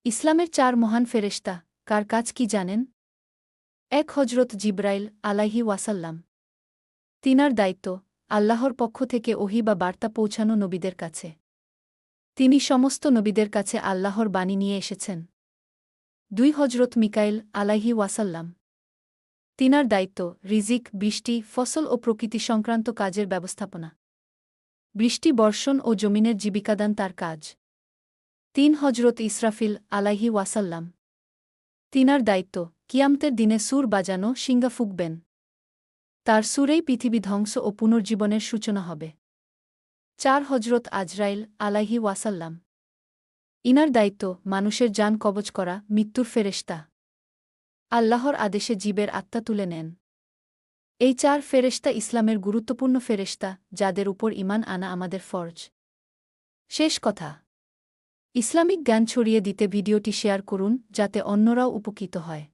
ইসলামের ৪ মহান ফেরেশতা কার কাজ কি জানেন? ১ হজরত জিবরাইল আলাইহি ওয়াসাল্লাম। তিনার দায়িত্ব আল্লাহর পক্ষ থেকে ওহী বা বার্তা পৌঁছানো নবীদের কাছে। তিনি সমস্ত নবীদের কাছে আল্লাহর বাণী নিয়ে এসেছেন। ২ হজরত মিকাইল আলাইহি ওয়াসাল্লাম। তিনার দায়িত্ব রিজিক, বৃষ্টি, ফসল ও প্রকৃতি সংক্রান্ত কাজের ব্যবস্থাপনা। বৃষ্টি বর্ষণ ও জমিনের জীবিকাদান তার কাজ। ৩ হজরত ইসরাফিল আলাইহি ওয়াসাল্লাম। তিনার দায়িত্ব কিয়ামতের দিনে সুর বাজানো, শিঙ্গা ফুঁকবেন। তার সুরেই পৃথিবী ধ্বংস ও পুনর্জীবনের সূচনা হবে। ৪ হজরত আজরাইল আলাইহি ওয়াসাল্লাম। ইনার দায়িত্ব মানুষের জান কবজ করা, মৃত্যুর ফেরেশতা। আল্লাহর আদেশে জীবের আত্মা তুলে নেন। এই ৪ ফেরেশতা ইসলামের গুরুত্বপূর্ণ ফেরেশতা, যাদের উপর ঈমান আনা আমাদের ফরজ। শেষ কথা, ইসলামিক জ্ঞান ছড়িয়ে দিতে ভিডিওটি শেয়ার করুন, যাতে অন্যরাও উপকৃত হয়।